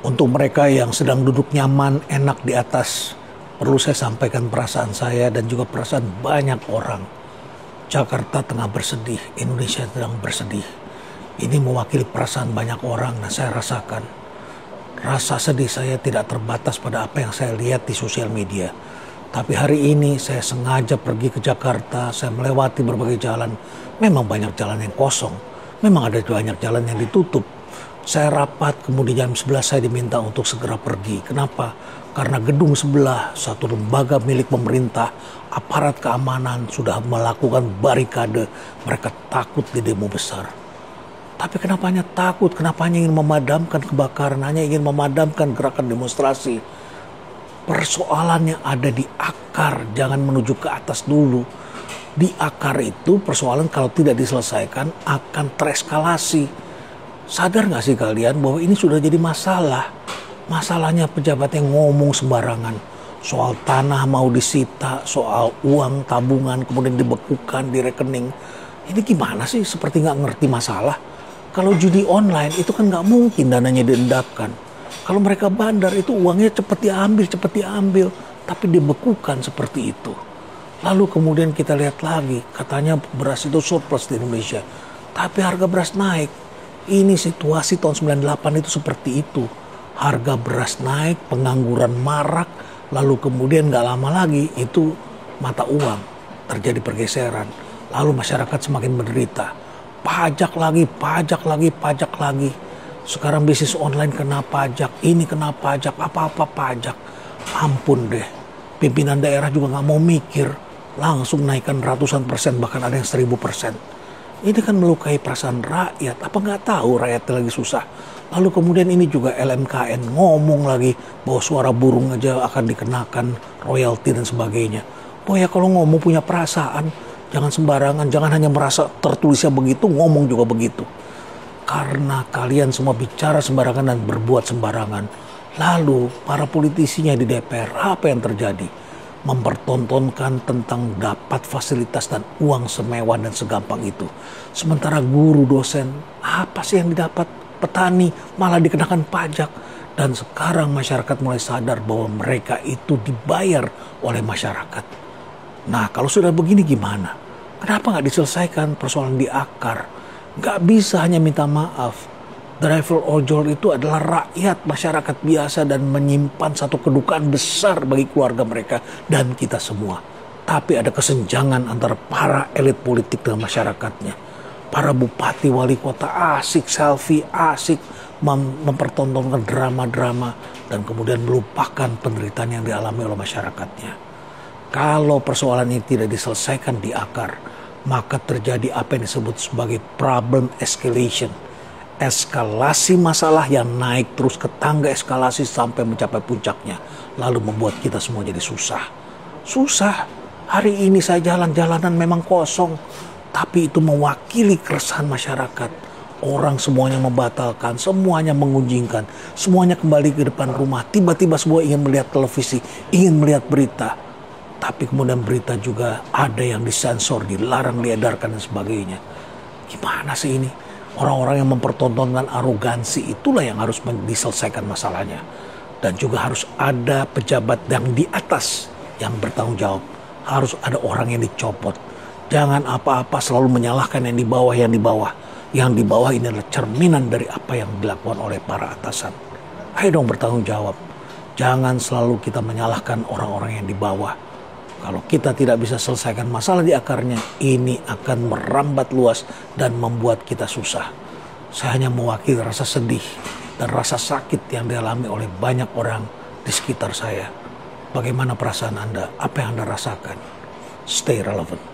Untuk mereka yang sedang duduk nyaman, enak di atas, perlu saya sampaikan perasaan saya dan juga perasaan banyak orang. Jakarta tengah bersedih, Indonesia sedang bersedih. Ini mewakili perasaan banyak orang dan saya rasakan. Rasa sedih saya tidak terbatas pada apa yang saya lihat di sosial media. Tapi hari ini saya sengaja pergi ke Jakarta, saya melewati berbagai jalan. Memang banyak jalan yang kosong, memang ada banyak jalan yang ditutup. Saya rapat, kemudian jam 11 saya diminta untuk segera pergi. Kenapa? Karena gedung sebelah, satu lembaga milik pemerintah, aparat keamanan sudah melakukan barikade. Mereka takut di demo besar. Tapi kenapa hanya takut? Kenapa hanya ingin memadamkan kebakaran? Hanya ingin memadamkan gerakan demonstrasi? Persoalannya ada di akar, jangan menuju ke atas dulu. Di akar itu persoalan kalau tidak diselesaikan akan tereskalasi. Sadar gak sih kalian bahwa ini sudah jadi masalah? Masalahnya pejabat yang ngomong sembarangan. Soal tanah mau disita, soal uang tabungan kemudian dibekukan di rekening. Ini gimana sih, seperti gak ngerti masalah? Kalau judi online itu kan gak mungkin dananya diendapkan. Kalau mereka bandar itu uangnya cepat diambil. Tapi dibekukan seperti itu. Lalu kemudian kita lihat lagi, katanya beras itu surplus di Indonesia. Tapi harga beras naik. Ini situasi tahun 98 itu seperti itu. Harga beras naik, pengangguran marak, lalu kemudian gak lama lagi itu mata uang terjadi pergeseran. Lalu masyarakat semakin menderita. Pajak lagi. Sekarang bisnis online kena pajak, ini kena pajak, apa-apa pajak. Ampun deh, pimpinan daerah juga gak mau mikir. Langsung naikkan ratusan persen, bahkan ada yang 1000%. Ini kan melukai perasaan rakyat. Apa nggak tahu rakyatnya lagi susah? Lalu kemudian ini juga LMKN ngomong lagi bahwa suara burung aja akan dikenakan royalti dan sebagainya. Boy ya kalau ngomong punya perasaan, jangan sembarangan, jangan hanya merasa tertulisnya begitu, ngomong juga begitu. Karena kalian semua bicara sembarangan dan berbuat sembarangan. Lalu para politisinya di DPR, apa yang terjadi? Mempertontonkan tentang dapat fasilitas dan uang semewah dan segampang itu. Sementara guru, dosen, apa sih yang didapat? Petani malah dikenakan pajak. Dan sekarang masyarakat mulai sadar bahwa mereka itu dibayar oleh masyarakat. Nah kalau sudah begini gimana? Kenapa nggak diselesaikan persoalan di akar? Nggak bisa hanya minta maaf. Driver ojol itu adalah rakyat, masyarakat biasa dan menyimpan satu kedukaan besar bagi keluarga mereka dan kita semua. Tapi ada kesenjangan antara para elit politik dengan masyarakatnya. Para bupati, wali kota asik selfie, asik mempertontonkan drama-drama dan kemudian melupakan penderitaan yang dialami oleh masyarakatnya. Kalau persoalan ini tidak diselesaikan di akar, maka terjadi apa yang disebut sebagai problem escalation. Eskalasi masalah yang naik terus ke tangga eskalasi sampai mencapai puncaknya. Lalu membuat kita semua jadi susah. Susah. Hari ini saya jalan-jalanan memang kosong. Tapi itu mewakili keresahan masyarakat. Orang semuanya membatalkan, semuanya mengunjingkan. Semuanya kembali ke depan rumah. Tiba-tiba semua ingin melihat televisi, ingin melihat berita. Tapi kemudian berita juga ada yang disensor, dilarang diedarkan dan sebagainya. Gimana sih ini? Orang-orang yang mempertontonkan arogansi itulah yang harus diselesaikan masalahnya. Dan juga harus ada pejabat yang di atas yang bertanggung jawab. Harus ada orang yang dicopot. Jangan apa-apa selalu menyalahkan yang di bawah, yang di bawah. Yang di bawah ini adalah cerminan dari apa yang dilakukan oleh para atasan. Ayo dong bertanggung jawab. Jangan selalu kita menyalahkan orang-orang yang di bawah. Kalau kita tidak bisa selesaikan masalah di akarnya, ini akan merambat luas dan membuat kita susah. Saya hanya mewakili rasa sedih dan rasa sakit yang dialami oleh banyak orang di sekitar saya. Bagaimana perasaan Anda? Apa yang Anda rasakan? Stay relevant.